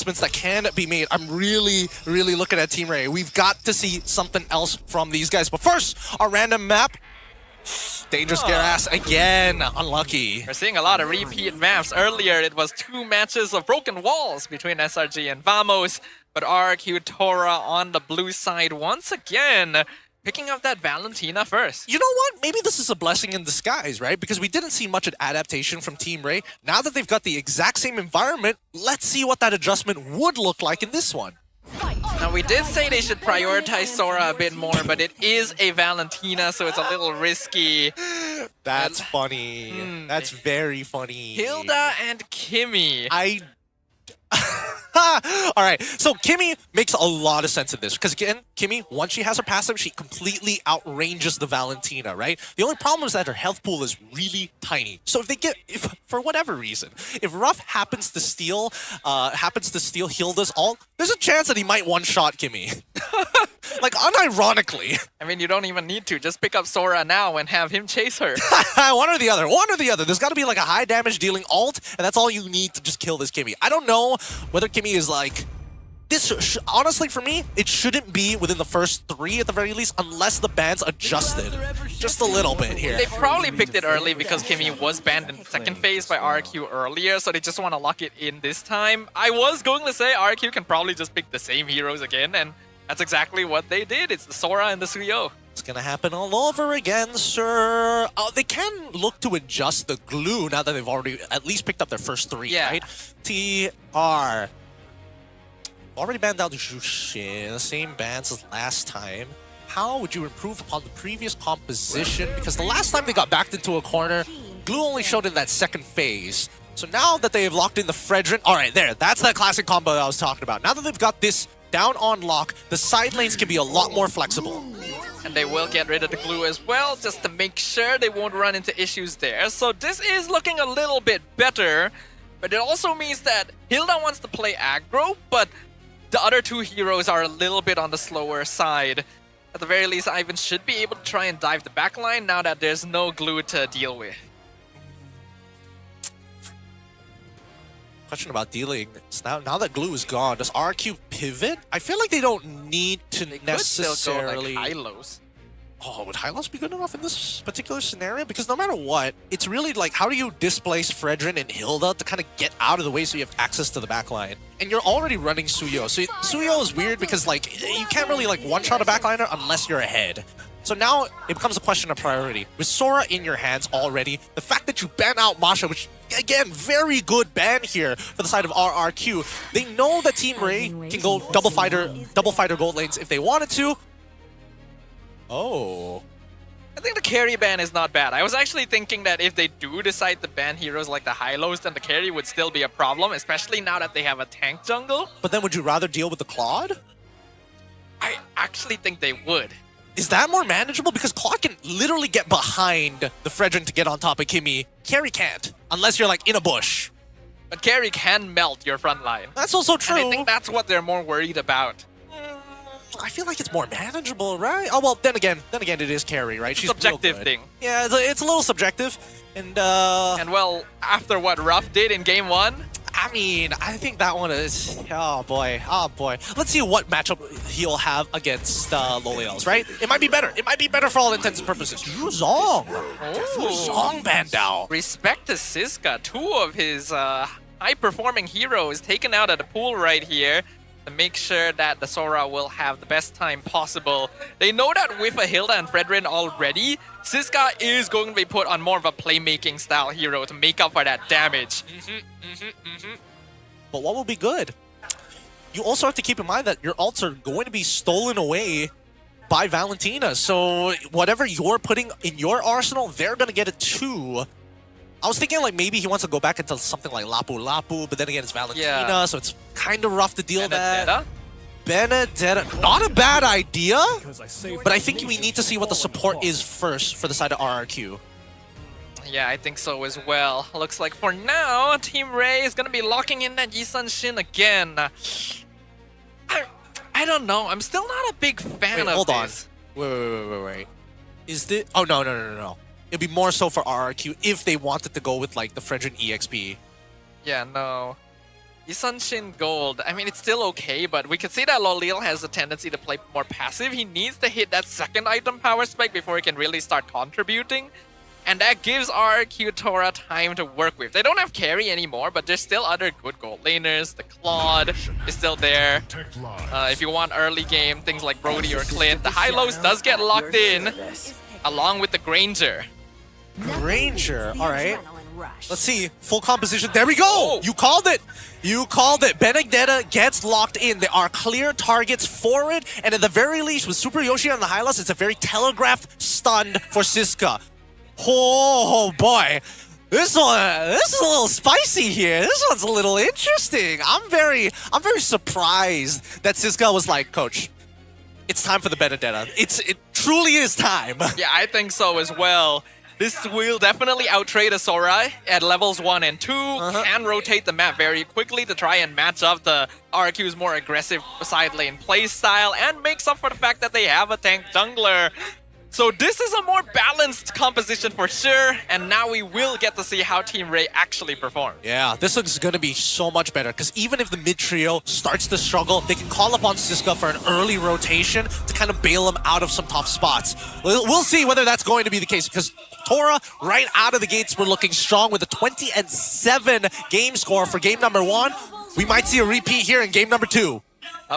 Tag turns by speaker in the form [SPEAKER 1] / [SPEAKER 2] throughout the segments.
[SPEAKER 1] adjustments that can be made. I'm really looking at Team REY. We've got to see something else from these guys. But first, our random map. Dangerous Gas again. Unlucky.
[SPEAKER 2] We're seeing a lot of repeat maps. Earlier, it was 2 matches of broken walls between SRG and Vamos. But RRQ TORA on the blue side once again, picking up that Valentina first.
[SPEAKER 1] You know what? Maybe this is a blessing in disguise, right? Because we didn't see much adaptation from Team REY. Now that they've got the exact same environment, let's see what that adjustment would look like in this one.
[SPEAKER 2] Now, we did say they should prioritize Sora a bit more, but it is a Valentina, so it's a little risky.
[SPEAKER 1] That's funny. That's very funny.
[SPEAKER 2] Hilda and Kimmy.
[SPEAKER 1] Alright, so Kimmy makes a lot of sense in this. Because again, Kimmy, once she has her passive, she completely outranges the Valentina, right? The only problem is that her health pool is really tiny. So if for whatever reason, if Ruff happens to steal Hilda's ult, there's a chance that he might one-shot Kimmy. Like, unironically.
[SPEAKER 2] I mean, you don't even need to. Just pick up Sora now and have him chase her.
[SPEAKER 1] One or the other. One or the other. There's got to be like a high damage dealing ult, and that's all you need to just kill this Kimmy. I don't know whether Kimmy is like... honestly, for me, it shouldn't be within the first 3 at the very least, unless the ban's adjusted just a little bit here.
[SPEAKER 2] They probably picked it early because Kimmy was banned in the second phase by RRQ earlier, so they just want to lock it in this time. I was going to say RRQ can probably just pick the same heroes again, and that's exactly what they did. It's the Sora and the Suyo.
[SPEAKER 1] It's gonna happen all over again, sir. They can look to adjust the glue now that they've already at least picked up their first 3, right? TR. Already banned out Jushin, the same bans as last time. How would you improve upon the previous composition? Because the last time they got backed into a corner, glue only showed in that second phase. So now that they have locked in the Fredrin, alright, there, that's that classic combo that I was talking about. Now that they've got this down on lock, the side lanes can be a lot more flexible.
[SPEAKER 2] And they will get rid of the glue as well, just to make sure they won't run into issues there. So this is looking a little bit better, but it also means that Hilda wants to play aggro, but the other 2 heroes are a little bit on the slower side. At the very least, Ivan should be able to try and dive the backline now that there's no glue to deal with.
[SPEAKER 1] Question about dealing. So now that glue is gone, does RQ pivot? I feel like they don't need to necessarily...
[SPEAKER 2] Could still go like Hylos.
[SPEAKER 1] Oh, would Hylos be good enough in this particular scenario? Because no matter what, it's really like, how do you displace Fredrin and Hilda to kind of get out of the way so you have access to the backline? And you're already running Suyo. So Suyo is weird because like you can't really like one-shot a backliner unless you're ahead. So now it becomes a question of priority. With Sora in your hands already, the fact that you ban out Masha, which again, very good ban here for the side of RRQ. They know that Team REY can go double fighter gold lanes if they wanted to. Oh.
[SPEAKER 2] I think the carry ban is not bad. I was actually thinking that if they do decide to ban heroes like the Hylos, then the carry would still be a problem, especially now that they have a tank jungle.
[SPEAKER 1] But then would you rather deal with the Claude?
[SPEAKER 2] I actually think they would.
[SPEAKER 1] Is that more manageable? Because Claude can literally get behind the Fredrin to get on top of Kimmy. Carry can't, unless you're like in a bush.
[SPEAKER 2] But carry can melt your front line.
[SPEAKER 1] That's also true.
[SPEAKER 2] And I think that's what they're more worried about.
[SPEAKER 1] I feel like it's more manageable, right? Oh, well, then again, it is carry, right?
[SPEAKER 2] She's a subjective thing.
[SPEAKER 1] Yeah, it's a little subjective. And
[SPEAKER 2] well, after what Ruff did in game 1,
[SPEAKER 1] I mean, I think that one is... Oh, boy. Let's see what matchup he'll have against Loliels, right? It might be better. It might be better for all intents and purposes. Zhong. Zhong Bandao.
[SPEAKER 2] Respect to Siska. 2 of his high-performing heroes taken out of the pool right here to make sure that the Sora will have the best time possible. They know that with a Hilda and Fredrin already, Siska is going to be put on more of a playmaking style hero to make up for that damage.
[SPEAKER 1] But what will be good? You also have to keep in mind that your ults are going to be stolen away by Valentina. So whatever you're putting in your arsenal, they're going to get it too. I was thinking like maybe he wants to go back into something like Lapu Lapu, but then again it's Valentina, so it's kind of rough to deal with that. Benedetta, not a bad idea, but I think we need to see what the support is first for the side of RRQ.
[SPEAKER 2] Yeah, I think so as well. Looks like for now, Team REY is going to be locking in that Yisun Shin again. I don't know. I'm still not a big fan of this.
[SPEAKER 1] Hold on. Wait. Is this... Oh, no. It'd be more so for RRQ if they wanted to go with, like, the Fredrin EXP.
[SPEAKER 2] Yeah, no. Isunshin Gold, I mean, it's still okay, but we can see that Lolil has a tendency to play more passive. He needs to hit that second item power spike before he can really start contributing. And that gives RRQ TORA time to work with. They don't have carry anymore, but there's still other good gold laners. The Claude is still there. If you want early game, things like Brody or Clint. The high-lows does get locked in, along with the Granger.
[SPEAKER 1] Granger, all right. Let's see, full composition. There we go! Oh. You called it! You called it. Benedetta gets locked in. There are clear targets for it, and at the very least, with Super Yoshi on the Hylos, it's a very telegraphed stun for Siska. Oh boy, this is a little spicy here. This one's a little interesting. I'm very surprised that Siska was like, Coach, it's time for the Benedetta. It truly is time.
[SPEAKER 2] Yeah, I think so as well. This will definitely out-trade a Sora at levels 1 and 2, can rotate the map very quickly to try and match up the RQ's more aggressive side lane playstyle, and makes up for the fact that they have a tank jungler. So this is a more balanced composition for sure, and now we will get to see how Team REY actually perform.
[SPEAKER 1] Yeah, this is going to be so much better, because even if the mid-trio starts to struggle, they can call upon Siska for an early rotation to kind of bail them out of some tough spots. We'll see whether that's going to be the case, because TORA, right out of the gates, we're looking strong with a 20-7 game score for game number 1. We might see a repeat here in game number 2.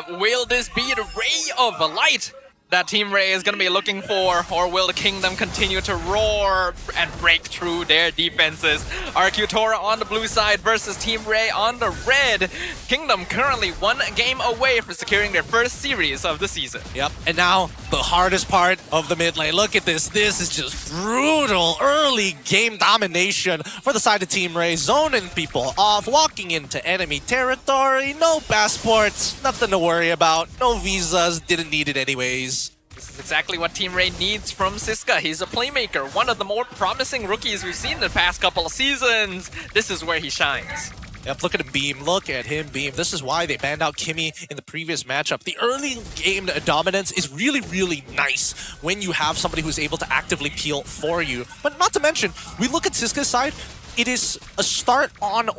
[SPEAKER 2] Will this be the ray of light that Team REY is going to be looking for, or will the Kingdom continue to roar and break through their defenses? RRQ TORA on the blue side versus Team REY on the red. Kingdom currently 1 game away from securing their first series of the season.
[SPEAKER 1] Yep, and now the hardest part of the mid lane. Look at this. This is just brutal early game domination for the side of Team REY. Zoning people off, walking into enemy territory. No passports, nothing to worry about. No visas, didn't need it anyways.
[SPEAKER 2] This is exactly what Team REY needs from Siska. He's a playmaker, one of the more promising rookies we've seen in the past couple of seasons. This is where he shines.
[SPEAKER 1] Yep, look at him beam. Look at him beam. This is why they banned out Kimmy in the previous matchup. The early game dominance is really, really nice when you have somebody who's able to actively peel for you. But not to mention, we look at Siska's side. It is a start on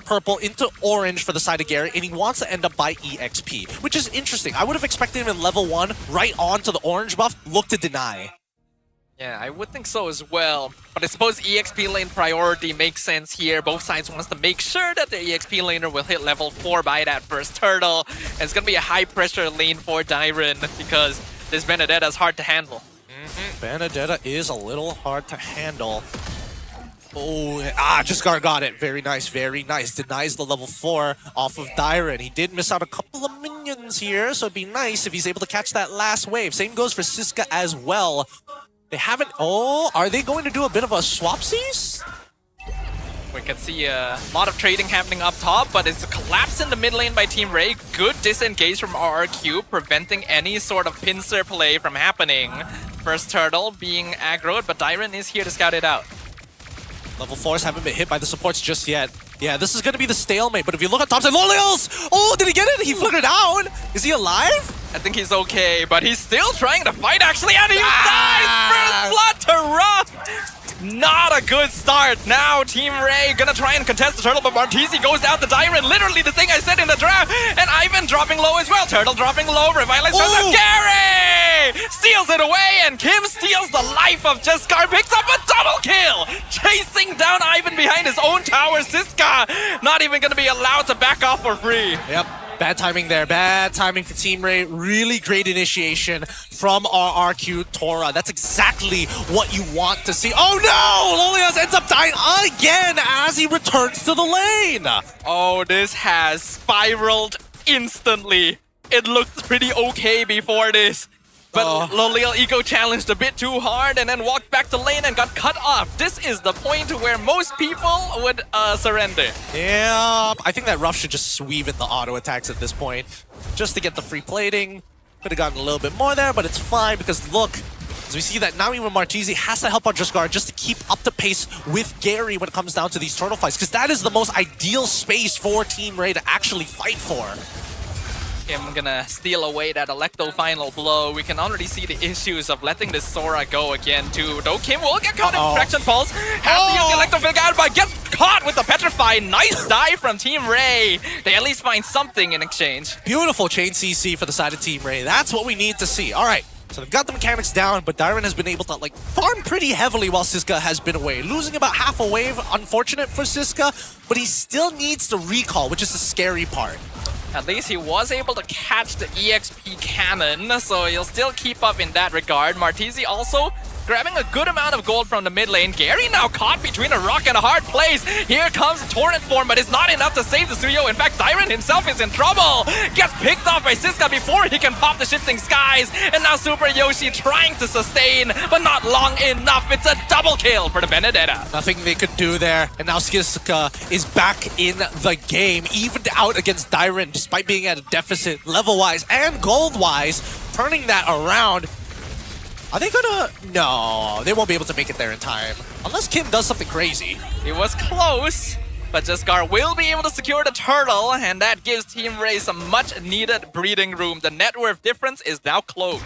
[SPEAKER 1] purple into orange for the side of Gary, and he wants to end up by EXP, which is interesting. I would have expected him in level 1, right on to the orange buff, look to deny.
[SPEAKER 2] Yeah, I would think so as well. But I suppose EXP lane priority makes sense here. Both sides wants to make sure that their EXP laner will hit level 4 by that first turtle. And it's going to be a high pressure lane for Dyron because this Benedetta is hard to handle.
[SPEAKER 1] Benedetta is a little hard to handle. Oh, Jesgar got it. Very nice, very nice. Denies the level 4 off of Dyron. He did miss out a couple of minions here, so it'd be nice if he's able to catch that last wave. Same goes for Siska as well. They haven't... Oh, are they going to do a bit of a swapsies?
[SPEAKER 2] We can see a lot of trading happening up top, but it's a collapse in the mid lane by Team REY. Good disengage from RRQ, preventing any sort of pincer play from happening. First turtle being aggroed, but Dyron is here to scout it out.
[SPEAKER 1] Level 4s haven't been hit by the supports just yet. Yeah, this is going to be the stalemate, but if you look at top side, Lolios! Oh, did he get it? He flickered down! Is he alive?
[SPEAKER 2] I think he's okay, but he's still trying to fight actually, and he dies! First blood to Ruff! Not a good start. Now Team REY gonna try and contest the turtle, but Martisi goes down to Dyron. Literally the thing I said in the draft. And Ivan dropping low as well. Turtle dropping low. Revitalize from Gary! Steals it away, and Kim steals the life of Jesgar. Picks up a double kill! Chasing down Ivan behind his own tower. Siska not even gonna be allowed to back off for free.
[SPEAKER 1] Yep. Bad timing there. Bad timing for Team REY. Really great initiation from RRQ TORA. That's exactly what you want to see. Oh no! Lolios ends up dying again as he returns to the lane.
[SPEAKER 2] Oh, this has spiraled instantly. It looked pretty okay before this. But Lolil Ego challenged a bit too hard and then walked back to lane and got cut off. This is the point where most people would surrender.
[SPEAKER 1] Yeah, I think that Ruff should just weave in the auto attacks at this point. Just to get the free plating. Could have gotten a little bit more there, but it's fine because look, as we see that now even Martisi has to help out Jesgar just to keep up the pace with Gary when it comes down to these turtle fights, because that is the most ideal space for Team REY to actually fight for.
[SPEAKER 2] Kim gonna steal away that Electo final blow. We can already see the issues of letting this Sora go again too. Though Kim will get caught in Traction Pulse. Has to use the Electro Fig out, but gets caught with the Petrify. Nice dive from Team REY. They at least find something in exchange.
[SPEAKER 1] Beautiful chain CC for the side of Team REY. That's what we need to see. All right. So they've got the mechanics down, but Dyron has been able to like farm pretty heavily while Siska has been away. Losing about half a wave, unfortunate for Siska, but he still needs to recall, which is the scary part.
[SPEAKER 2] At least he was able to catch the EXP cannon, so he'll still keep up in that regard. Martizi also grabbing a good amount of gold from the mid lane. Gary now caught between a rock and a hard place. Here comes Torrent form, but it's not enough to save the Suyo. In fact, Dyron himself is in trouble. Gets picked off by Siska before he can pop the shifting skies. And now Super Yoshi trying to sustain, but not long enough. It's a double kill for the Benedetta.
[SPEAKER 1] Nothing they could do there. And now Siska is back in the game, evened out against Dyron, despite being at a deficit level-wise and gold-wise, turning that around. Are they gonna... No, they won't be able to make it there in time. Unless Kim does something crazy.
[SPEAKER 2] It was close, but Jesgar will be able to secure the turtle, and that gives Team REY some much-needed breathing room. The net worth difference is now closed.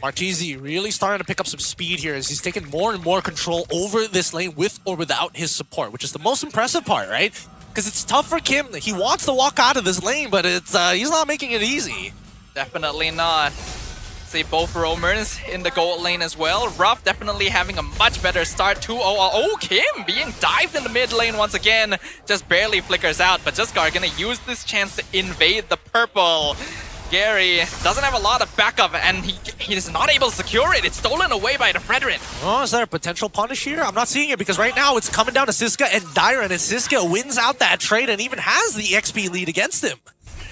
[SPEAKER 1] Martizi really starting to pick up some speed here as he's taking more and more control over this lane with or without his support, which is the most impressive part, right? Because it's tough for Kim. He wants to walk out of this lane, but it's he's not making it easy.
[SPEAKER 2] Definitely not. See both roamers in the gold lane as well. Ruff definitely having a much better start. 2-0. Oh, Kim being dived in the mid lane once again. Just barely flickers out, but Jesgar gonna use this chance to invade the purple. Gary doesn't have a lot of backup, and he is not able to secure it. It's stolen away by the Fredrin.
[SPEAKER 1] Oh, is there a potential punish here? I'm not seeing it because right now it's coming down to Siska and Dyron, and Siska wins out that trade and even has the XP lead against him.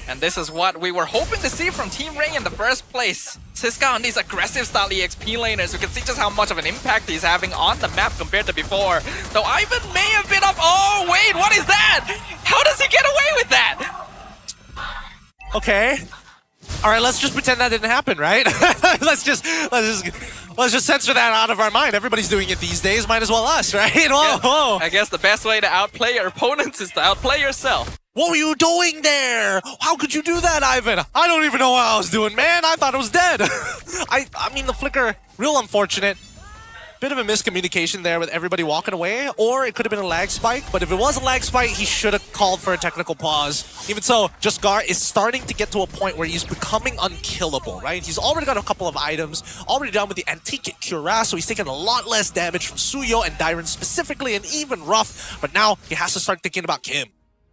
[SPEAKER 2] And this is what we were hoping to see from Team REY in the first place. Siska on these aggressive style EXP laners. We can see just how much of an impact he's having on the map compared to before. Though Ivan may have been up. Oh, wait, what is that? How does he get away with that?
[SPEAKER 1] Okay. All right, let's just pretend that didn't happen, right? let's just censor that out of our mind. Everybody's doing it these days. Might as well us, right? Whoa, whoa.
[SPEAKER 2] I guess the best way to outplay your opponents is to outplay yourself.
[SPEAKER 1] What were you doing there? How could you do that, Ivan? I don't even know what I was doing, man. I thought it was dead. I mean, the flicker, real unfortunate. Bit of a miscommunication there with everybody walking away, or it could have been a lag spike, but if it was a lag spike, he should have called for a technical pause. Even so, Jesgar is starting to get to a point where he's becoming unkillable, right? He's already got a couple of items, already done with the Antique Cuirass, so he's taking a lot less damage from Suyo and Dyron specifically, and even Ruff, but now he has to start thinking about Kim.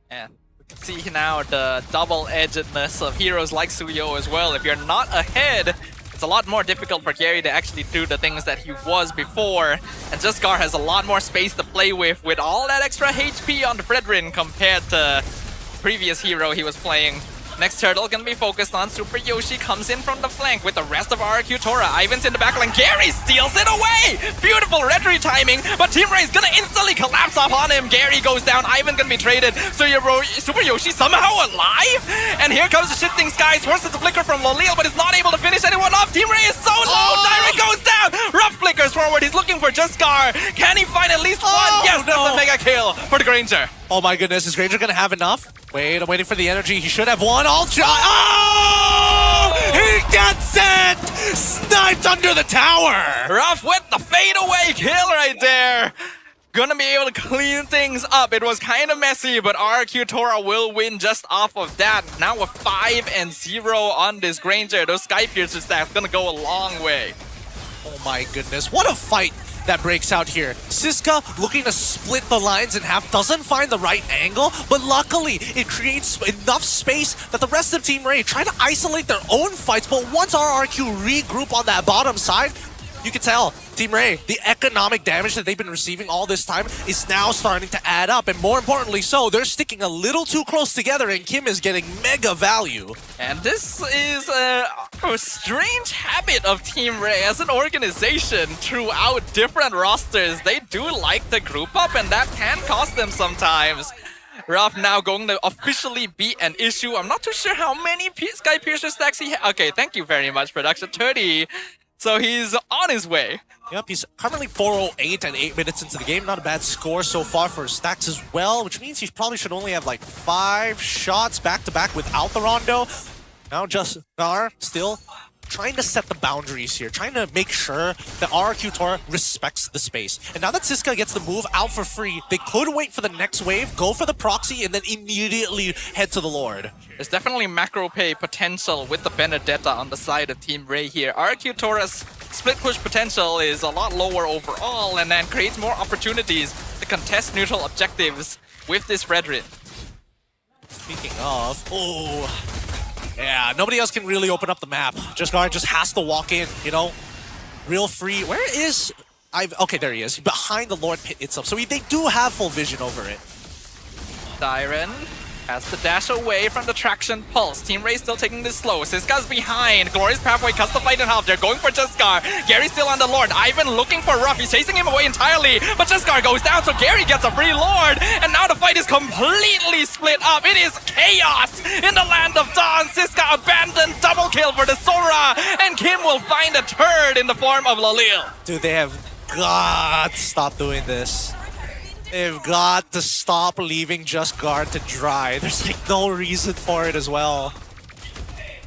[SPEAKER 2] Yeah. See now the double-edgedness of heroes like Suyo as well. If you're not ahead, it's a lot more difficult for Gary to actually do the things that he was before. And Jesgar has a lot more space to play with all that extra HP on the Fredrin compared to previous hero he was playing. Next turtle gonna be focused on. Super Yoshi comes in from the flank with the rest of RRQ TORA. Ivan's in the backline. Gary steals it away! Beautiful retry timing, but Team REY is gonna instantly collapse off on him. Gary goes down. Ivan gonna be traded. So Super Yoshi somehow alive? And here comes the shifting skies. Forces the flicker from Lolil, but is not able to finish anyone off. Team REY is so low. Direct goes down. Ruff flickers forward. He's looking for Jesgar. Can he find at least one? Yes, that's a mega kill for the Granger.
[SPEAKER 1] Oh my goodness, is Granger gonna have enough? Wait, I'm waiting for the energy. He should have one. All shot. Oh! He gets it! Sniped under the tower!
[SPEAKER 2] Ruff with the fadeaway kill right there. Gonna be able to clean things up. It was kind of messy, but RRQ TORA will win just off of that. Now with 5-0 on this Granger. Those Sky Piercer stacks gonna go a long way.
[SPEAKER 1] Oh my goodness, what a fight that breaks out here. Siska looking to split the lines in half, doesn't find the right angle, but luckily it creates enough space that the rest of Team REY try to isolate their own fights, but once RRQ regroup on that bottom side, you can tell Team REY, the economic damage that they've been receiving all this time is now starting to add up, and more importantly so, they're sticking a little too close together and Kim is getting mega value.
[SPEAKER 2] And this is a strange habit of Team REY as an organization throughout different rosters. They do like to group up, and that can cost them sometimes. Ruff now going to officially be an issue. I'm not too sure how many Sky Piercer stacks he has. Okay, thank you very much, production. 30. So he's on his way.
[SPEAKER 1] Yep, he's currently 408 and 8 minutes into the game. Not a bad score so far for stacks as well, which means he probably should only have like 5 shots back-to-back without the Rondo. Now Jesgar still trying to set the boundaries here, trying to make sure that RRQ TORA respects the space. And now that Siska gets the move out for free, they could wait for the next wave, go for the proxy, and then immediately head to the Lord.
[SPEAKER 2] There's definitely macro pay potential with the Benedetta on the side of Team REY here. RRQ TORA's split push potential is a lot lower overall, and then creates more opportunities to contest neutral objectives with this Red Rin.
[SPEAKER 1] Speaking of, oh, yeah, nobody else can really open up the map. Guard just has to walk in, you know, real free. Where is okay, there he is, behind the Lord pit itself. So they do have full vision over it.
[SPEAKER 2] Siren has to dash away from the traction pulse. Team REY still taking this slow. Siska's behind. Glorious Pathway cuts the fight in half. They're going for Jescar. Gary's still on the Lord. Ivan looking for Ruff. He's chasing him away entirely. But Jescar goes down, so Gary gets a free Lord. And now the fight is completely split up. It is chaos in the land of Dawn. Siska abandoned. Double kill for the Sora. And Kim will find a turd in the form of Lalil.
[SPEAKER 1] Dude, they have got to stop doing this. They've got to stop leaving Just Guard to dry. There's like no reason for it as well.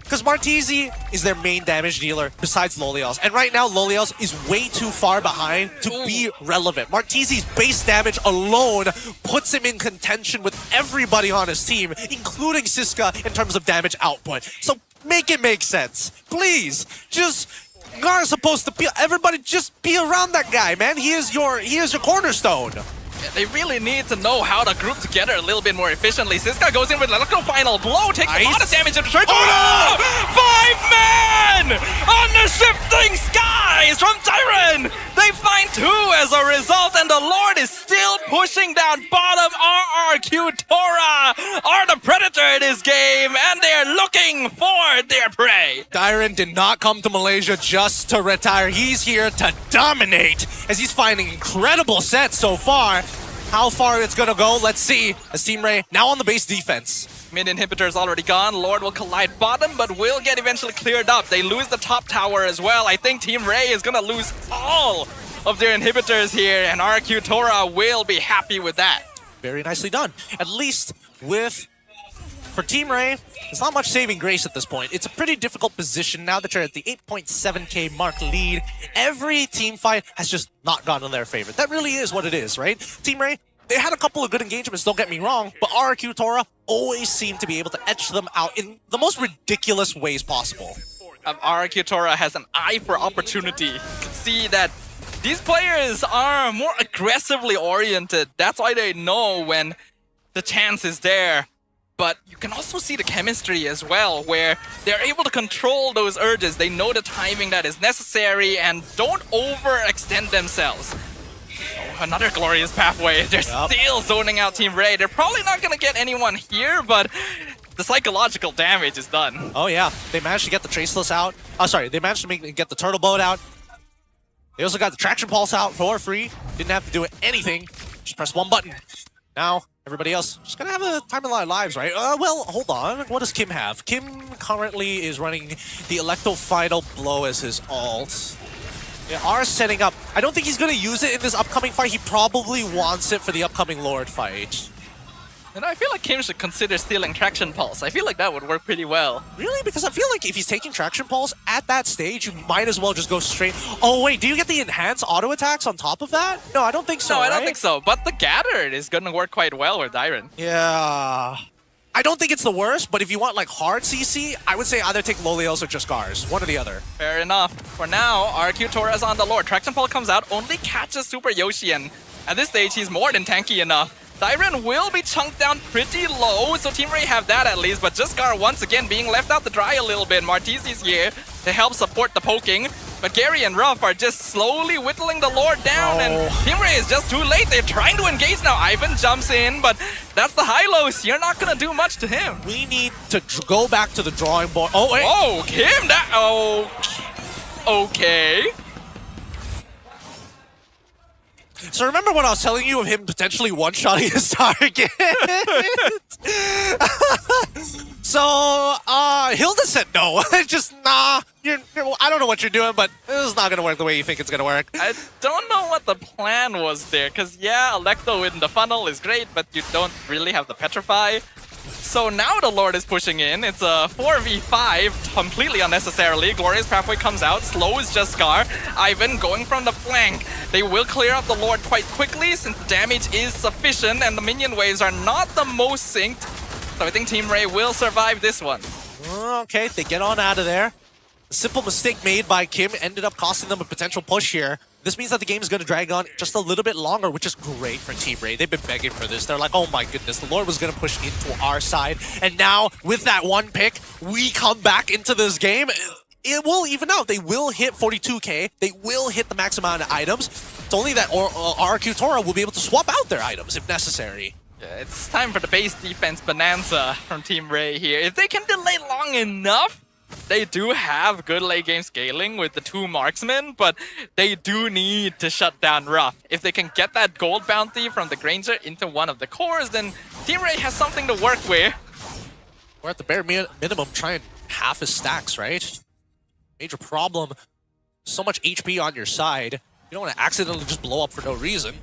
[SPEAKER 1] Because Martisi is their main damage dealer besides Lolios. And right now, Lolios is way too far behind to be relevant. Martisi's base damage alone puts him in contention with everybody on his team, including Siska in terms of damage output. So make it make sense. Please, just... Gar's supposed to be... Everybody just be around that guy, man. He is your cornerstone.
[SPEAKER 2] Yeah, they really need to know how to group together a little bit more efficiently. Siska goes in with a little final blow, takes a lot of damage into church. Oh no! 5 men on the shifting skies from Tyron! They find 2 as a result, and the Lord is still pushing down bottom. RRQ TORA are the predator in this game, and they're looking for their prey.
[SPEAKER 1] Tyron did not come to Malaysia just to retire. He's here to dominate, as he's finding incredible sets so far. How far it's gonna go, let's see. As Team REY now on the base defense.
[SPEAKER 2] Mid inhibitor is already gone. Lord will collide bottom, but will get eventually cleared up. They lose the top tower as well. I think Team REY is gonna lose all of their inhibitors here, and RRQ TORA will be happy with that.
[SPEAKER 1] Very nicely done. At least for Team REY, there's not much saving grace at this point. It's a pretty difficult position now that you're at the 8.7k mark lead. Every team fight has just not gone in their favor. That really is what it is, right? Team REY, they had a couple of good engagements, don't get me wrong, but RRQ TORA always seem to be able to etch them out in the most ridiculous ways possible.
[SPEAKER 2] RRQ TORA has an eye for opportunity. You can see that these players are more aggressively oriented. That's why they know when the chance is there. But you can also see the chemistry as well, where they're able to control those urges. They know the timing that is necessary and don't overextend themselves. Oh, another glorious pathway. They're still zoning out Team REY. They're probably not going to get anyone here, but the psychological damage is done.
[SPEAKER 1] Oh yeah, they managed to get the Traceless out. Oh, sorry, they managed to get the Turtle Boat out. They also got the Traction Pulse out for free. Didn't have to do anything. Just press one button. Now, everybody else just gonna have a time of their lives, right? Well, hold on. What does Kim have? Kim currently is running the Electo Final Blow as his ult. They are setting up. I don't think he's gonna use it in this upcoming fight. He probably wants it for the upcoming Lord fight.
[SPEAKER 2] And I feel like Kim should consider stealing Traction Pulse. I feel like that would work pretty well.
[SPEAKER 1] Really? Because I feel like if he's taking Traction Pulse at that stage, you might as well just go straight... Oh wait, do you get the enhanced auto attacks on top of that? No, I don't think so,
[SPEAKER 2] No, I don't
[SPEAKER 1] right?
[SPEAKER 2] think so. But the Gather is gonna work quite well with Dyron.
[SPEAKER 1] Yeah... I don't think it's the worst, but if you want like hard CC, I would say either take Lolios or just Gars. One or the other.
[SPEAKER 2] Fair enough. For now, RRQ TORA is on the Lord. Traction Pulse comes out, only catches Super Yoshi, and at this stage, he's more than tanky enough. Dyron will be chunked down pretty low, so Team REY have that at least, but Jescar once again being left out to dry a little bit. Martisi's here to help support the poking, but Gary and Ruff are just slowly whittling the Lord down, and Team REY is just too late. They're trying to engage now. Ivan jumps in, but that's the high-lows. You're not gonna do much to him.
[SPEAKER 1] We need to go back to the drawing board. Oh, wait.
[SPEAKER 2] Oh, Kim, that... Oh... Okay.
[SPEAKER 1] So remember when I was telling you of him potentially one-shotting his target? So, Hilda said no. Just, nah, I don't know what you're doing, but this is not going to work the way you think it's going to work.
[SPEAKER 2] I don't know what the plan was there, because yeah, Electo in the funnel is great, but you don't really have the Petrify. So now the Lord is pushing in. It's a 4v5 completely unnecessarily. Glorious Pathway comes out, slows Jaskar. Ivan going from the flank. They will clear up the Lord quite quickly since the damage is sufficient and the minion waves are not the most synced. So I think Team REY will survive this one.
[SPEAKER 1] Okay, they get on out of there. A simple mistake made by Kim ended up costing them a potential push here. This means that the game is going to drag on just a little bit longer, which is great for Team REY. They've been begging for this. They're like, oh my goodness, the Lord was going to push into our side. And now, with that one pick, we come back into this game. It will even out. They will hit 42k. They will hit the max amount of items. It's only that RRQ TORA will be able to swap out their items if necessary.
[SPEAKER 2] Yeah, it's time for the base defense bonanza from Team REY here. If they can delay long enough, they do have good late game scaling with the 2 marksmen, but they do need to shut down Ruff. If they can get that gold bounty from the Granger into one of the cores, then Team REY has something to work with.
[SPEAKER 1] Or at the bare minimum, try and half his stacks, right? Major problem. So much HP on your side. You don't want to accidentally just blow up for no reason.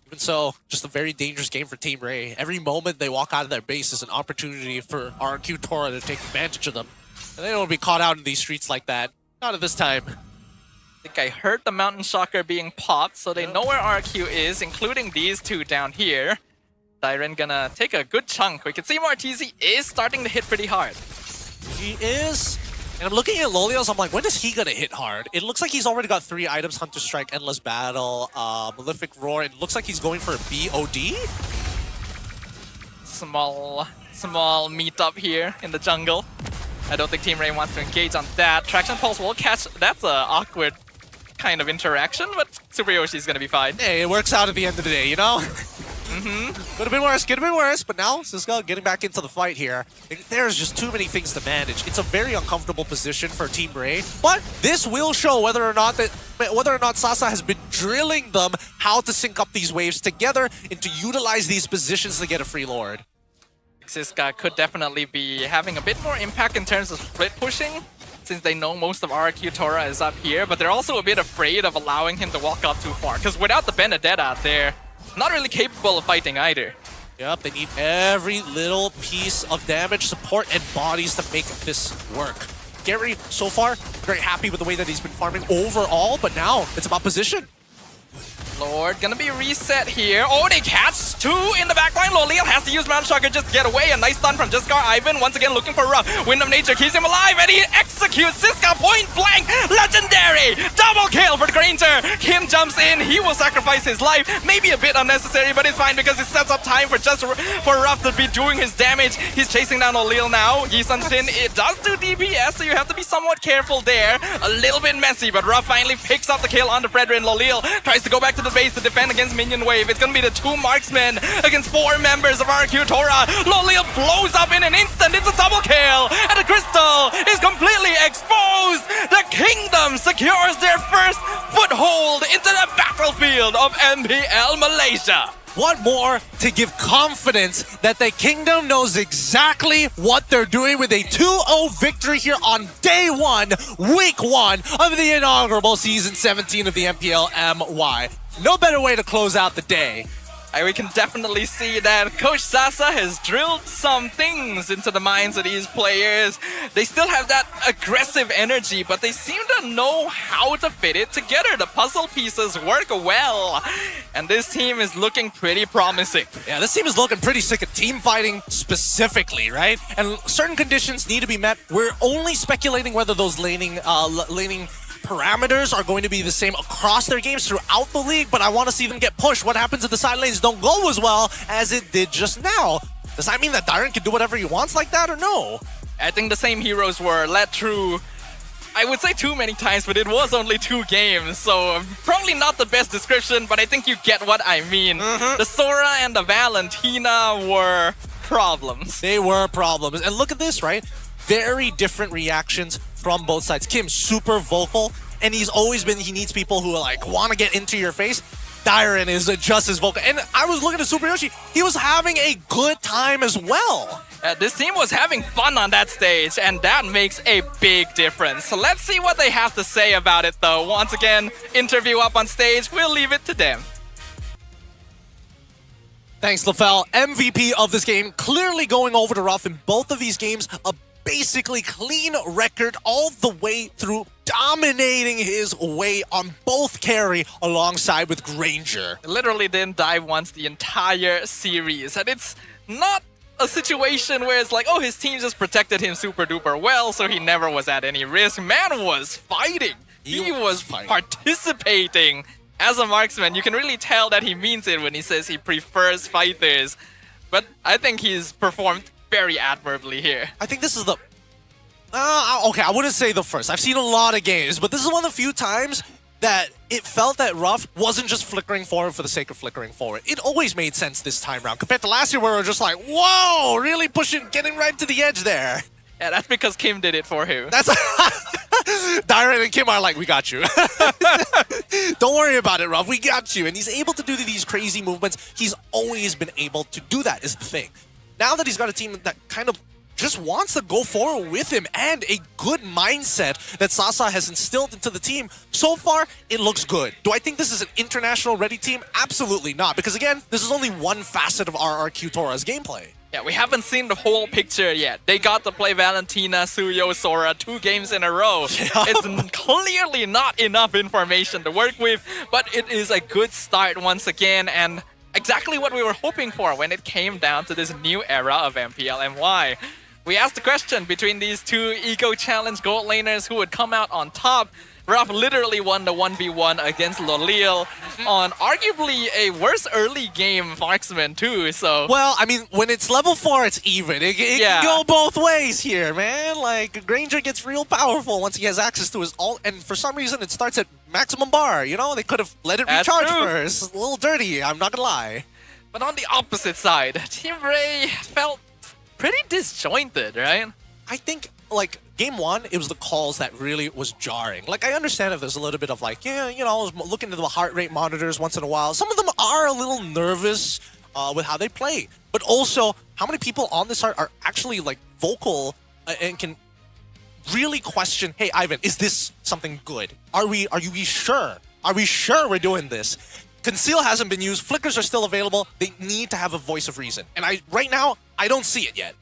[SPEAKER 1] Even so, just a very dangerous game for Team REY. Every moment they walk out of their base is an opportunity for RRQ TORA to take advantage of them. And they don't want to be caught out in these streets like that. Not at this time.
[SPEAKER 2] I think I heard the Mountain Shocker being popped, so they know where RRQ is, including these two down here. Dyren gonna take a good chunk. We can see Martisi is starting to hit pretty hard.
[SPEAKER 1] He is. And I'm looking at Lolios, I'm like, when is he gonna hit hard? It looks like he's already got 3 items, Hunter Strike, Endless Battle, Malefic Roar, and it looks like he's going for a BOD?
[SPEAKER 2] Small meetup here in the jungle. I don't think Team REY wants to engage on that. Traction Pulse will catch. That's an awkward kind of interaction, but Super Yoshi's gonna be fine.
[SPEAKER 1] Hey, it works out at the end of the day, you know? Could have been worse, but now Cisco getting back into the fight here. There's just too many things to manage. It's a very uncomfortable position for Team REY, but this will show whether or not Sasa has been drilling them how to sync up these waves together and to utilize these positions to get a free Lord.
[SPEAKER 2] Cisco could definitely be having a bit more impact in terms of split pushing, since they know most of RRQ TORA is up here, but they're also a bit afraid of allowing him to walk up too far, because without the Benedetta, they're not really capable of fighting either.
[SPEAKER 1] Yep, they need every little piece of damage, support, and bodies to make this work. Gary, so far, very happy with the way that he's been farming overall, but now it's about position.
[SPEAKER 2] Lord gonna be reset here. Oh, they catch 2 in the backline. Loliel has to use Mountain Shocker just to get away. A nice stun from Jaskar. Ivan once again looking for Ruff. Wind of Nature keeps him alive and he executes Cisco point blank. Legendary! Double kill for the Granger. Kim jumps in. He will sacrifice his life. Maybe a bit unnecessary, but it's fine because it sets up time for Ruff to be doing his damage. He's chasing down Loliel now. Yisun Shin, it does do DPS, so you have to be somewhat careful there. A little bit messy, but Ruff finally picks up the kill on the Fredrin. Loliel tries to go back to the base to defend against minion wave. It's gonna be the 2 marksmen against 4 members of RRQ TORA. Loliel blows up in an instant. It's a double kill, and the crystal is completely exposed. The kingdom secures their first foothold into the battlefield of MPL Malaysia.
[SPEAKER 1] What more to give confidence that the Kingdom knows exactly what they're doing with a 2-0 victory here on day 1, week 1 of the inaugural season 17 of the MPL MY. No better way to close out the day.
[SPEAKER 2] We can definitely see that Coach Sasa has drilled some things into the minds of these players. They still have that aggressive energy, but they seem to know how to fit it together. The puzzle pieces work well, and this team is looking pretty promising.
[SPEAKER 1] Yeah, this team is looking pretty sick at team fighting specifically, right? And certain conditions need to be met. We're only speculating whether those laning parameters are going to be the same across their games throughout the league, but I want to see them get pushed. What happens if the side lanes don't go as well as it did just now? Does that mean that Dyren can do whatever he wants like that, or no?
[SPEAKER 2] I think the same heroes were let through, I would say too many times, but it was only 2 games, so probably not the best description, but I think you get what I mean. The Sora and the Valentina were problems.
[SPEAKER 1] They were problems. And look at this, right? Very different reactions from both sides. Kim, super vocal, and he needs people who like want to get into your face. Dyren is just as vocal. And I was looking at Super Yoshi, he was having a good time as well.
[SPEAKER 2] This team was having fun on that stage, and that makes a big difference. So let's see what they have to say about it, though. Once again, interview up on stage, we'll leave it to them.
[SPEAKER 1] Thanks, LaFell. MVP of this game, clearly going over to Ruff in both of these games. A basically clean record all the way through, dominating his way on both carry alongside with Granger.
[SPEAKER 2] Literally didn't die once the entire series. And it's not a situation where it's like, oh, his team just protected him super duper well, so he never was at any risk. Man was fighting. He was participating. As a marksman, you can really tell that he means it when he says he prefers fighters. But I think he's performed very admirably here.
[SPEAKER 1] I think this is the... okay, I wouldn't say the first. I've seen a lot of games, but this is one of the few times that it felt that Ruff wasn't just flickering forward for the sake of flickering forward. It always made sense this time around, compared to last year where we were just like, whoa, really pushing, getting right to the edge there.
[SPEAKER 2] Yeah, that's because Kim did it for him.
[SPEAKER 1] That's Dyrant and Kim are like, we got you. Don't worry about it, Ruff. We got you. And he's able to do these crazy movements. He's always been able to do that, is the thing. Now that he's got a team that kind of just wants to go forward with him and a good mindset that Sasa has instilled into the team, so far, it looks good. Do I think this is an international ready team? Absolutely not. Because again, this is only one facet of RRQ TORA's gameplay.
[SPEAKER 2] Yeah, we haven't seen the whole picture yet. They got to play Valentina, Suyo, Sora 2 games in a row. Yeah. It's clearly not enough information to work with, but it is a good start once again, and exactly what we were hoping for when it came down to this new era of MPL and why. We asked the question between these two Eco Challenge gold laners who would come out on top. Ruff literally won the 1v1 against Lolil on arguably a worse early game marksman too, so...
[SPEAKER 1] Well, I mean, when it's level 4, it's even. It can go both ways here, man. Like, Granger gets real powerful once he has access to his ult, and for some reason it starts at maximum bar, you know? They could have let it recharge first. A little dirty, I'm not gonna lie.
[SPEAKER 2] But on the opposite side, Team REY felt pretty disjointed, right?
[SPEAKER 1] I think, like, game 1, it was the calls that really was jarring. Like, I understand if there's a little bit of like, yeah, you know, I was looking at the heart rate monitors once in a while. Some of them are a little nervous with how they play. But also, how many people on this are actually, like, vocal and can really question, hey, Ivan, is this something good? Are we sure? Are we sure we're doing this? Conceal hasn't been used. Flickers are still available. They need to have a voice of reason. And right now, I don't see it yet.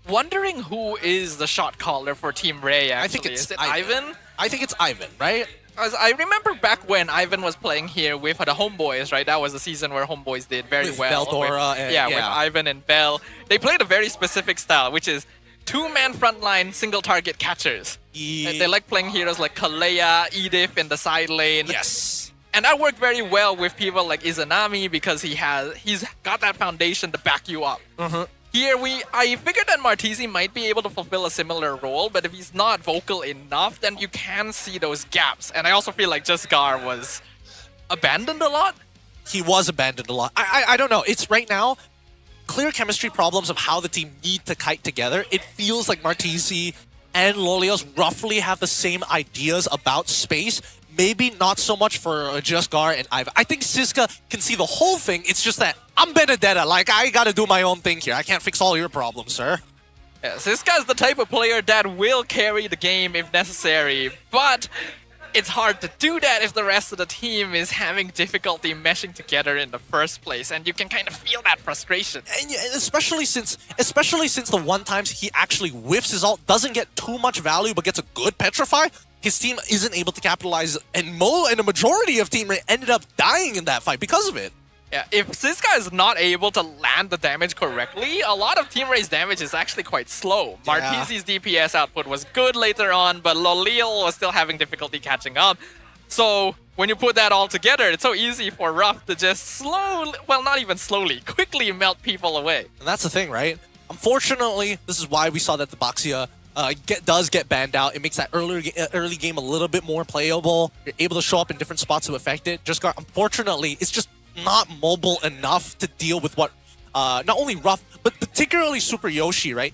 [SPEAKER 2] Wondering who is the shot caller for Team REY, actually.
[SPEAKER 1] I think it's
[SPEAKER 2] is it Ivan?
[SPEAKER 1] I think it's Ivan, right?
[SPEAKER 2] As I remember back when Ivan was playing here with the Homeboys, right? That was the season where Homeboys did very well.
[SPEAKER 1] Bell, TORA,
[SPEAKER 2] with Ivan and Bell. They played a very specific style, which is two-man frontline, single-target catchers. They like playing heroes like Kalea, Edith in the side lane.
[SPEAKER 1] Yes.
[SPEAKER 2] And that worked very well with people like Izanami because he's got that foundation to back you up. Here, I figured that Martisi might be able to fulfill a similar role, but if he's not vocal enough, then you can see those gaps. And I also feel like Jusgar was abandoned a lot.
[SPEAKER 1] He was abandoned a lot. I don't know. It's right now, clear chemistry problems of how the team need to kite together. It feels like Martisi and Lolios roughly have the same ideas about space. Maybe not so much for Jusgar and Ivan. I think Siska can see the whole thing. It's just that I'm Benedetta. Like, I gotta do my own thing here. I can't fix all your problems, sir.
[SPEAKER 2] Yeah, Siska is the type of player that will carry the game if necessary, but it's hard to do that if the rest of the team is having difficulty meshing together in the first place, and you can kind of feel that frustration.
[SPEAKER 1] And especially since the one times he actually whiffs his ult, doesn't get too much value, but gets a good Petrify, his team isn't able to capitalize, and a majority of Team REY ended up dying in that fight because of it.
[SPEAKER 2] Yeah, if Siska is not able to land the damage correctly, a lot of Team REY's damage is actually quite slow. Yeah. Martisi's DPS output was good later on, but Lolil was still having difficulty catching up. So when you put that all together, it's so easy for Ruff to just not even slowly, quickly melt people away.
[SPEAKER 1] And that's the thing, right? Unfortunately, this is why we saw that the Baxia does get banned out. It makes that early game a little bit more playable. You're able to show up in different spots to affect it. Jusgar, unfortunately, it's just not mobile enough to deal with what not only Ruff, but particularly Super Yoshi, right?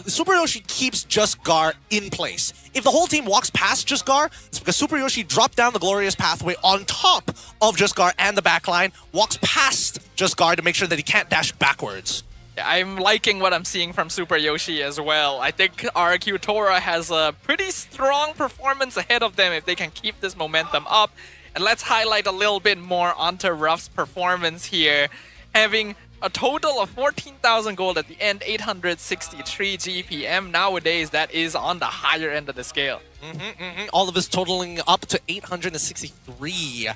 [SPEAKER 1] Super Yoshi keeps Jusgar in place. If the whole team walks past Jusgar, it's because Super Yoshi dropped down the glorious pathway on top of Jusgar and the backline, walks past Jusgar to make sure that he can't dash backwards.
[SPEAKER 2] Yeah, I'm liking what I'm seeing from Super Yoshi as well. I think RRQ TORA has a pretty strong performance ahead of them if they can keep this momentum up. And let's highlight a little bit more onto Ruff's performance here. having a total of 14,000 gold at the end, 863 GPM. Nowadays, that is on the higher end of the scale.
[SPEAKER 1] All of this totaling up to 863.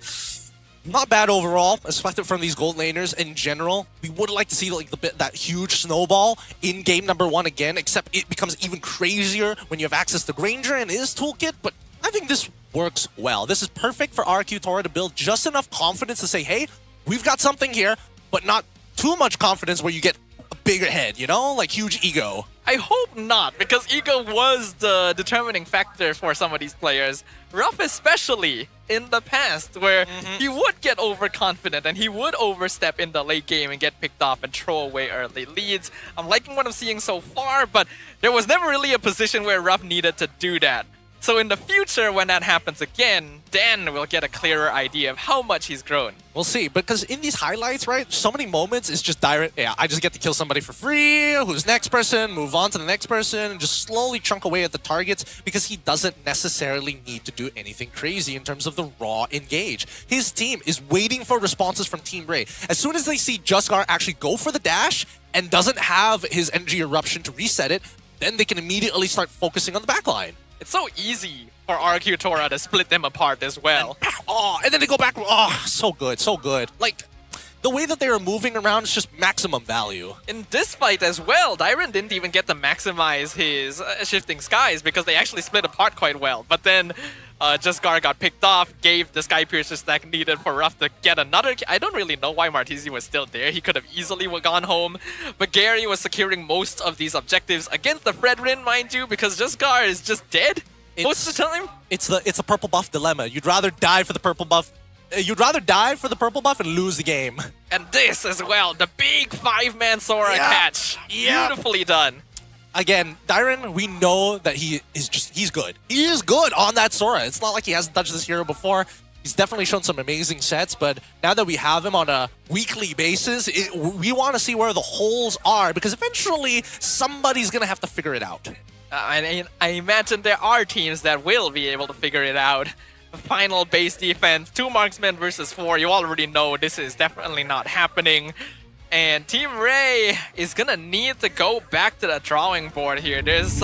[SPEAKER 1] Not bad overall, especially from these gold laners in general. We would like to see like that huge snowball in game number 1 again, except it becomes even crazier when you have access to Granger and his toolkit, but I think this works well. This is perfect for RRQ TORA to build just enough confidence to say, hey, we've got something here, but not too much confidence where you get a bigger head, you know? Like huge ego.
[SPEAKER 2] I hope not, because ego was the determining factor for some of these players. Ruff especially in the past, where he would get overconfident and he would overstep in the late game and get picked off and throw away early leads. I'm liking what I'm seeing so far, but there was never really a position where Ruff needed to do that. So in the future, when that happens again, then we'll get a clearer idea of how much he's grown.
[SPEAKER 1] We'll see, because in these highlights, right, so many moments it's just direct, yeah, I just get to kill somebody for free, who's next person, move on to the next person, and just slowly chunk away at the targets because he doesn't necessarily need to do anything crazy in terms of the raw engage. His team is waiting for responses from Team REY. As soon as they see Juskar actually go for the dash and doesn't have his energy eruption to reset it, then they can immediately start focusing on the backline.
[SPEAKER 2] It's so easy for RRQ TORA to split them apart as well.
[SPEAKER 1] And then they go back. Oh, so good, so good. Like, the way that they are moving around is just maximum value.
[SPEAKER 2] In this fight as well, Dyron didn't even get to maximize his shifting skies because they actually split apart quite well. But then Juskar got picked off, gave the Sky Piercer stack needed for Ruff to get another. I don't really know why Martizi was still there. He could have easily gone home. But Gary was securing most of these objectives against the Fredrin, mind you, because Juskar is just dead most of the time.
[SPEAKER 1] It's a purple buff dilemma. You'd rather die for the purple buff. You'd rather die for the purple buff and lose the game.
[SPEAKER 2] And this as well, the big 5-man Sora catch. Beautifully done.
[SPEAKER 1] Again, Dyron, we know that he's good. He is good on that Sora. It's not like he hasn't touched this hero before. He's definitely shown some amazing sets, but now that we have him on a weekly basis, we want to see where the holes are, because eventually somebody's going to have to figure it out.
[SPEAKER 2] I imagine there are teams that will be able to figure it out. Final base defense, 2 marksmen versus 4. You already know this is definitely not happening. And Team REY is gonna need to go back to the drawing board here. There's